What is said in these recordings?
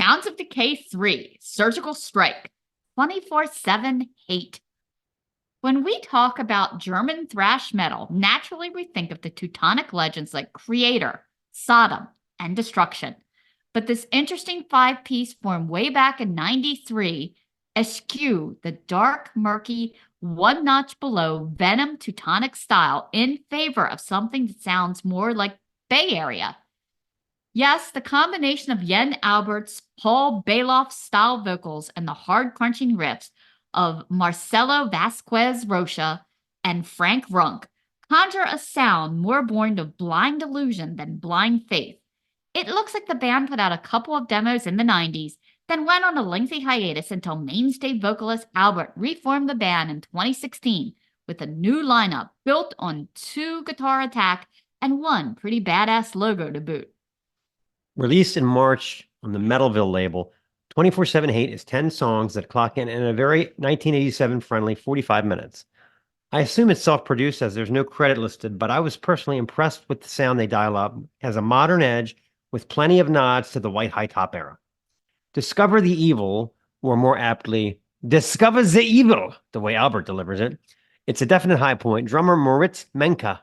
Sounds of Decay 3, Surgical Strike, 24/7 Hate. When we talk about German thrash metal, naturally we think of the Teutonic legends like Creator, Sodom, and Destruction. But this interesting five-piece formed way back in 93 eschew the dark, murky, one notch below Venom Teutonic style in favor of something that sounds more like Bay Area. Yes, the combination of Jan Albert's Paul Bailoff style vocals and the hard crunching riffs of Marcelo Vasquez Rocha and Frank Runk conjure a sound more born of blind illusion than blind faith. It looks like the band put out a couple of demos in the 90s, then went on a lengthy hiatus until mainstay vocalist Albert reformed the band in 2016 with a new lineup built on 2 guitar attack and 1 pretty badass logo to boot. Released in March on the Metalville label, 24/7 Hate is 10 songs that clock in a very 1987-friendly 45 minutes. I assume it's self-produced as there's no credit listed, but I was personally impressed with the sound they dial up. It has a modern edge with plenty of nods to the white high top era. Discover the evil, or more aptly, discover the evil, the way Albert delivers it. It's a definite high point. Drummer Moritz Menka.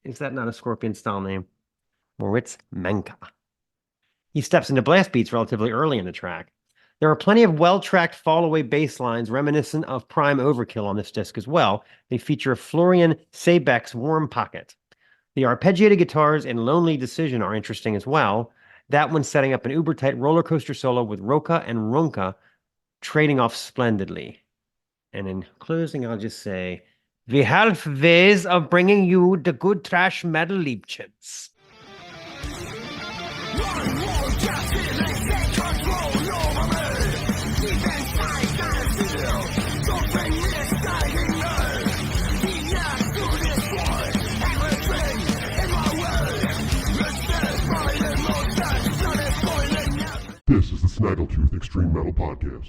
Is that not a Scorpion-style name? Moritz Menka. He steps into blast beats relatively early in the track. There are plenty of well-tracked fall-away bass lines reminiscent of Prime Overkill on this disc as well. They feature Florian Seebeck's Warm Pocket. The arpeggiated guitars and Lonely Decision are interesting as well. That one setting up an uber-tight roller coaster solo with Roca and Ronka trading off splendidly. And in closing, I'll just say, we have ways of bringing you the good trash metal Liebchens. This is the Snaggletooth Extreme Metal Podcast.